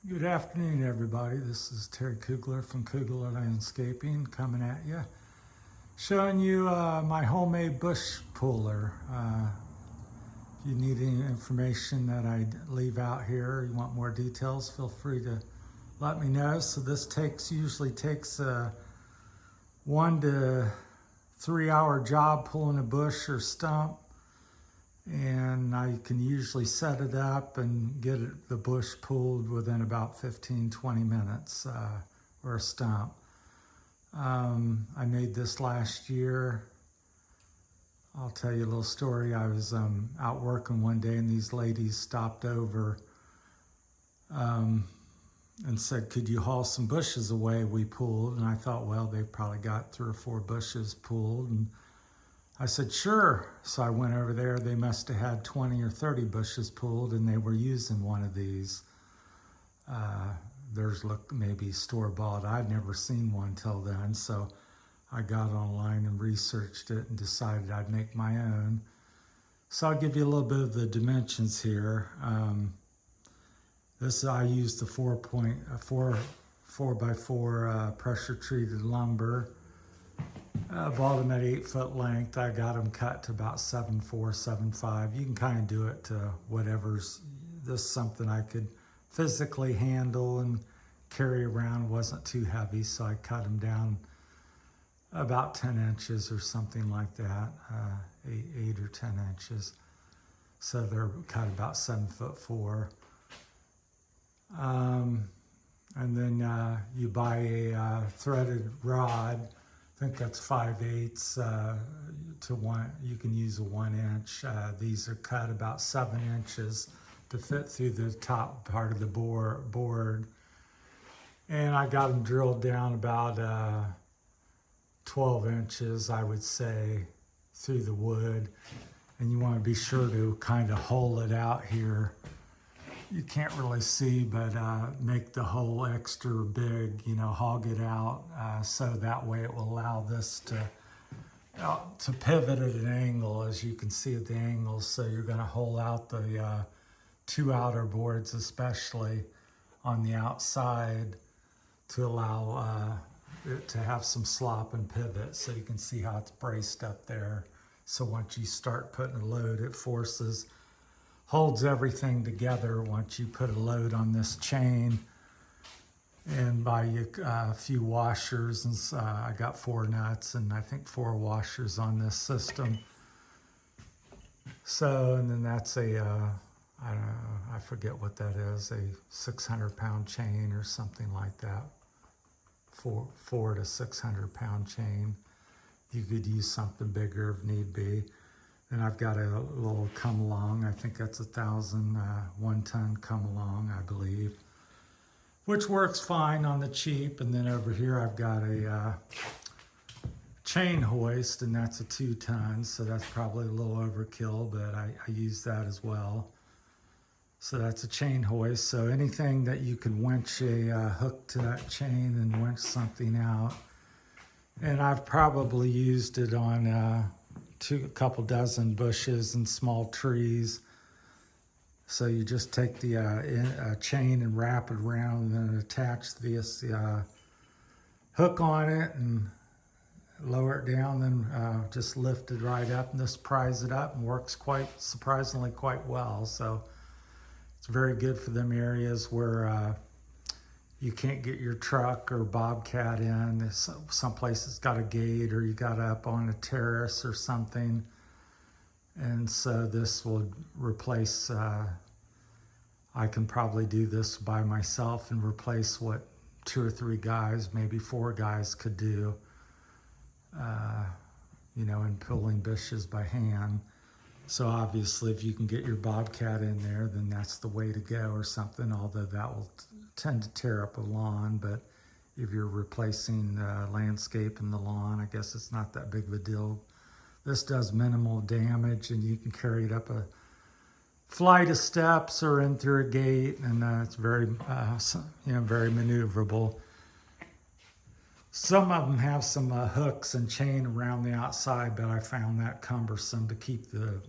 Good afternoon, everybody. This is Terry Koogler from Koogler Landscaping coming at you, showing you my homemade bush puller. If you need any information that I leave out here, or you want more details, feel free to let me know. So this usually takes a 1 to 3 hour job pulling a bush or stump. And I can usually set it up and get the bush pulled within about 15-20 minutes, or a stump. I made this last year. I'll tell you a little story. I was out working one day and these ladies stopped over and said, could you haul some bushes away we pulled? And I thought, well, they probably got 3 or 4 bushes pulled. And I said, sure. So I went over there. They must have had 20 or 30 bushes pulled and they were using one of these. Theirs looked maybe store-bought. I'd never seen one till then. So I got online and researched it and decided I'd make my own. So I'll give you a little bit of the dimensions here. I used the 4x4 pressure treated lumber. Bought them at 8 foot length. I got them cut to about 7'4", 7'5". You can kind of do it to whatever's. This is something I could physically handle and carry around. Wasn't too heavy, so I cut them down about 10 inches or something like that, 8 or 10 inches. So they're cut about 7'4". And then you buy a threaded rod. I think that's 5/8 to 1. You can use a 1 inch. These are cut about 7 inches to fit through the top part of the board. And I got them drilled down about 12 inches, I would say, through the wood. And you want to be sure to kind of hole it out here. You can't really see, but make the hole extra big, hog it out, so that way it will allow this to pivot at an angle, as you can see at the angles. So you're going to hole out the 2 outer boards, especially on the outside, to allow it to have some slop and pivot, so you can see how it's braced up there. So once you start putting a load, it holds everything together once you put a load on this chain. And buy you a few washers, and I got 4 nuts and I think 4 washers on this system. So, and then that's I don't know, I forget what that is, a 600-pound chain or something like that. 4 to 600-pound chain. You could use something bigger if need be. And I've got a little come along. I think that's 1-ton come along, I believe, which works fine on the cheap. And then over here, I've got a chain hoist, and that's a 2-ton. So that's probably a little overkill, but I use that as well. So that's a chain hoist. So anything that you can winch a hook to that chain and winch something out. And I've probably used it on a couple dozen bushes and small trees. So you just take the chain and wrap it around, and then attach this hook on it and lower it down, then just lift it right up and just prise it up, and works surprisingly quite well. So it's very good for them areas where you can't get your truck or bobcat in. Some places got a gate, or you got up on a terrace or something. And so this will replace, I can probably do this by myself and replace what 2 or 3 guys, maybe 4 guys could do, in pulling bushes by hand. So obviously if you can get your bobcat in there, then that's the way to go, or something, although that will tend to tear up a lawn. But if you're replacing landscape in the lawn, I guess it's not that big of a deal. This does minimal damage, and you can carry it up a flight of steps or in through a gate, and it's very, very maneuverable. Some of them have some hooks and chain around the outside, but I found that cumbersome to keep the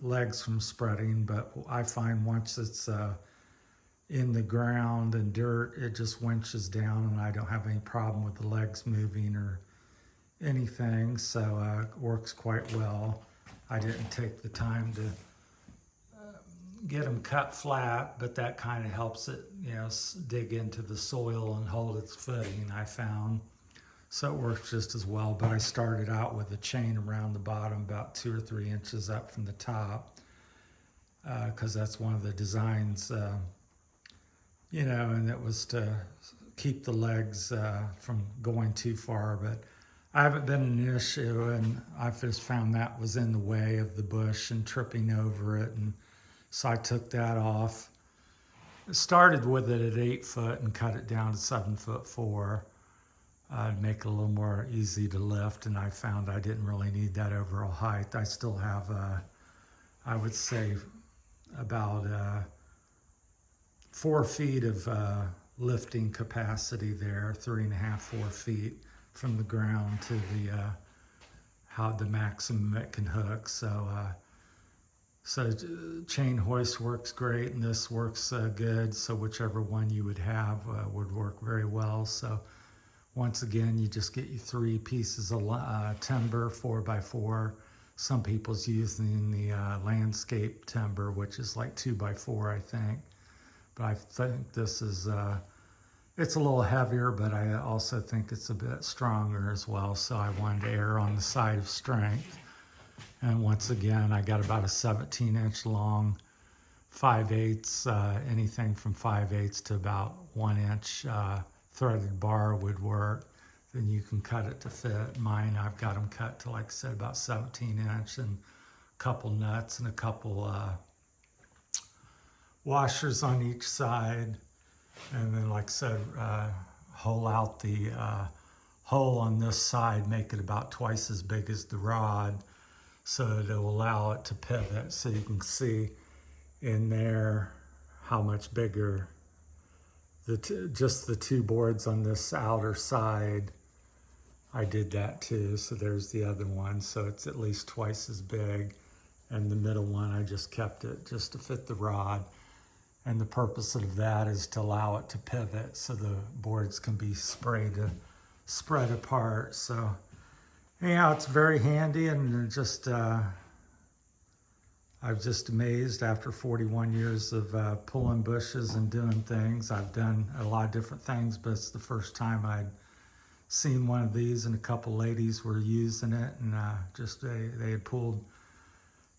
legs from spreading. But I find once it's in the ground and dirt, it just winches down, and I don't have any problem with the legs moving or anything. So it works quite well. I didn't take the time to get them cut flat, but that kind of helps it, dig into the soil and hold its footing, I found. So it works just as well. But I started out with a chain around the bottom, about 2 or 3 inches up from the top, because that's one of the designs, and it was to keep the legs from going too far. But I haven't been an issue, and I've just found that was in the way of the bush and tripping over it, and so I took that off. Started with it at 8 foot and cut it down to 7'4", to make it a little more easy to lift, and I found I didn't really need that overall height. I still have, I would say, about 4 feet of lifting capacity there, 3.5, 4 feet from the ground to how the maximum it can hook. So chain hoist works great, and this works good. So whichever one you would have would work very well. So once again, you just get you 3 pieces of timber, 4x4. Some people's using the landscape timber, which is like 2x4, I think. But I think this is, it's a little heavier, but I also think it's a bit stronger as well. So I wanted to err on the side of strength. And once again, I got about a 17-inch long 5/8, anything from 5/8 to about 1 inch threaded bar would work. Then you can cut it to fit. Mine, I've got them cut to, like I said, about 17-inch, and a couple nuts and a couple washers on each side. And then, like I said, hole out the hole on this side, make it about twice as big as the rod, so it'll allow it to pivot. So you can see in there how much bigger just the 2 boards on this outer side. I did that too. So there's the other one. So it's at least twice as big. And the middle one, I just kept it just to fit the rod. And the purpose of that is to allow it to pivot so the boards can be spread apart. So anyhow, it's very handy, and just I was just amazed after 41 years of pulling bushes and doing things. I've done a lot of different things, but it's the first time I'd seen one of these, and a couple ladies were using it, and they had pulled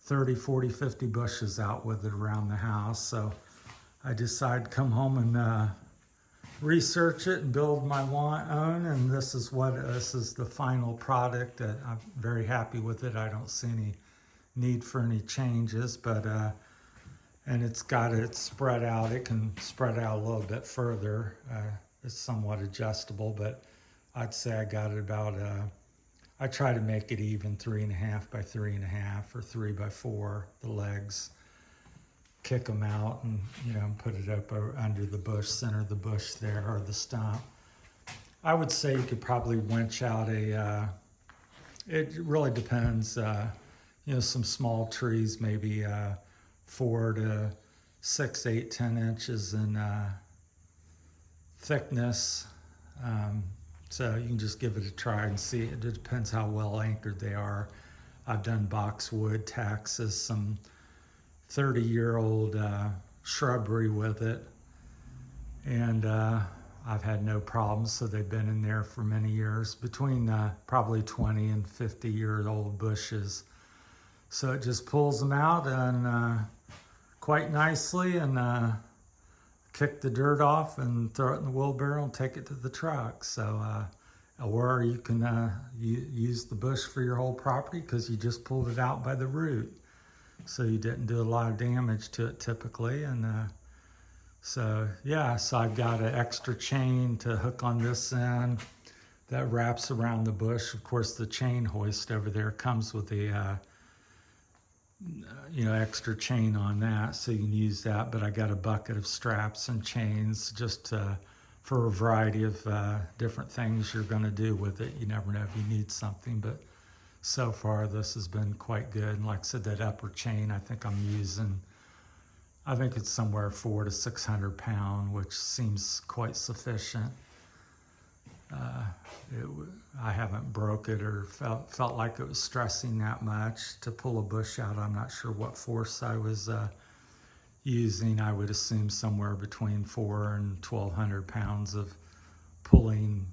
30, 40, 50 bushes out with it around the house. So I decided to come home and research it and build my own, and this is the final product. That I'm very happy with it. I don't see any need for any changes, but and it's spread out. It can spread out a little bit further. It's somewhat adjustable, but I'd say I got it about I try to make it even 3.5 by 3.5 or 3x4, the legs. Kick them out and put it up under the bush, center the bush there, or the stump. I would say you could probably winch out it really depends, some small trees, maybe 4 to 6, 8, 10 inches in thickness. So you can just give it a try and see. It depends how well anchored they are. I've done boxwood, taxus, some 30-year-old shrubbery with it, and I've had no problems. So they've been in there for many years, between probably 20 and 50-year-old bushes. So it just pulls them out and quite nicely, and kick the dirt off and throw it in the wheelbarrow and take it to the truck. So or you can use the bush for your whole property, because you just pulled it out by the root. So you didn't do a lot of damage to it typically. And so I've got an extra chain to hook on this end that wraps around the bush. Of course, the chain hoist over there comes with a extra chain on that, so you can use that. But I got a bucket of straps and chains just for a variety of different things you're going to do with it. You never know if you need something, but so far this has been quite good. And like I said, that upper chain, I think I'm using I think it's somewhere 400 to 600 pound, which seems quite sufficient. Uh, I haven't broke it or felt like it was stressing that much to pull a bush out. I'm not sure what force I was using. I would assume somewhere between 400 and 1,200 pounds of pulling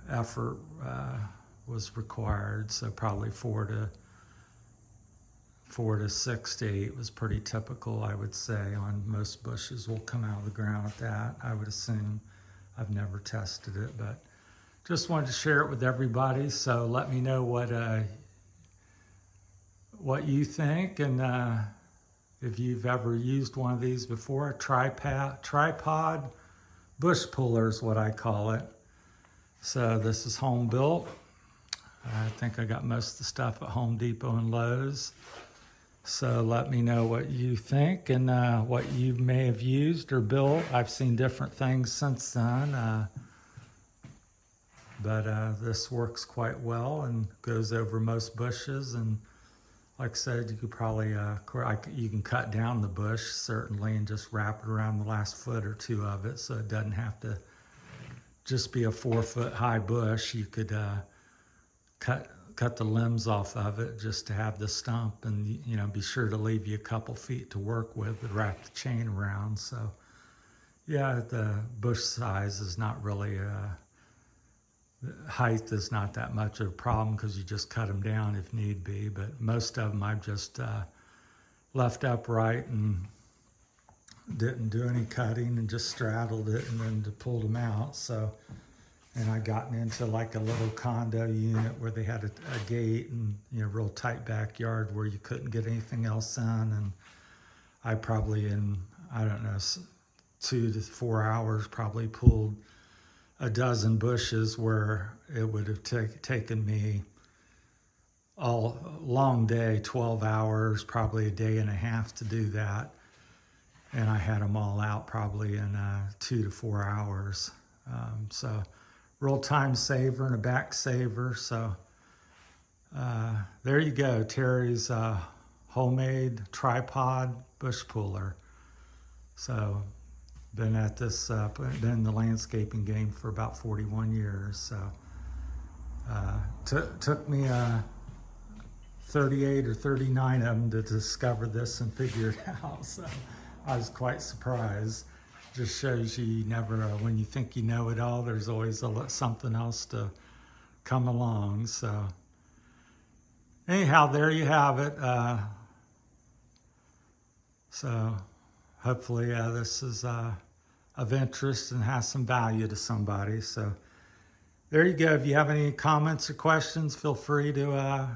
effort was required. So probably 4 to 6 to 8 was pretty typical, I would say. On most bushes will come out of the ground at that, I would assume. I've never tested it, but just wanted to share it with everybody. So let me know what you think, and if you've ever used one of these before. A tripod bush puller is what I call it. So this is home built. I think I got most of the stuff at Home Depot and Lowe's. So let me know what you think and what you may have used or built. I've seen different things since then, but this works quite well and goes over most bushes. And like I said, you could probably, you can cut down the bush certainly and just wrap it around the last foot or two of it, so it doesn't have to just be a 4-foot high bush. You could cut the limbs off of it just to have the stump, and be sure to leave you a couple feet to work with to wrap the chain around. So yeah, the bush size is not really height is not that much of a problem because you just cut them down if need be, but most of them I've just left upright and didn't do any cutting and just straddled it and then pulled them out. So, and I gotten into like a little condo unit where they had a gate and real tight backyard where you couldn't get anything else in. And I probably in, I don't know, 2 to 4 hours probably pulled a dozen bushes where it would have taken me all long day, 12 hours, probably a day and a half to do that. And I had them all out probably in 2 to 4 hours. So real time saver and a back saver. So there you go, Terry's homemade tripod bush puller. So been at this, been in the landscaping game for about 41 years. So took me 38 or 39 of them to discover this and figure it out. So I was quite surprised. Just shows you never, when you think you know it all, there's always something else to come along. So anyhow, there you have it. So hopefully this is of interest and has some value to somebody. So there you go. If you have any comments or questions, feel free to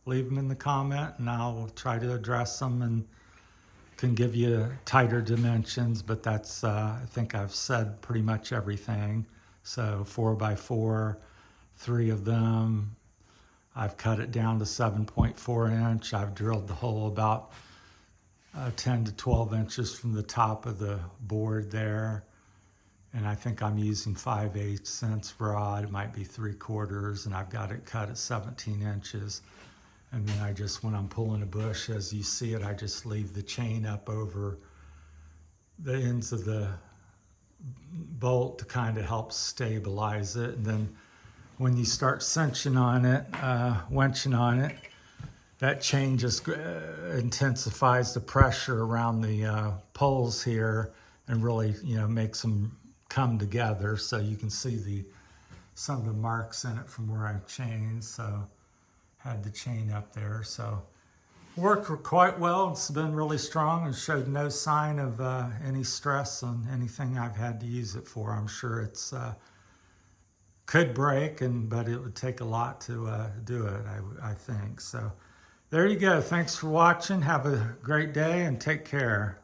leave them in the comment, and I'll try to address them and can give you tighter dimensions, but that's, I think I've said pretty much everything. So 4x4, 3 of them. I've cut it down to 7.4 inch. I've drilled the hole about 10 to 12 inches from the top of the board there. And I think I'm using 5/8 cents rod. It might be 3/4, and I've got it cut at 17 inches. And then I just, when I'm pulling a bush, as you see it, I just leave the chain up over the ends of the bolt to kind of help stabilize it. And then when you start cinching on it, wenching on it, that chain just intensifies the pressure around the poles here and really, makes them come together. So you can see some of the marks in it from where I've chained. So had the chain up there, so worked quite well. It's been really strong and showed no sign of any stress on anything I've had to use it for. I'm sure it's could break, but it would take a lot to do it, I think. So there you go. Thanks for watching. Have a great day and take care.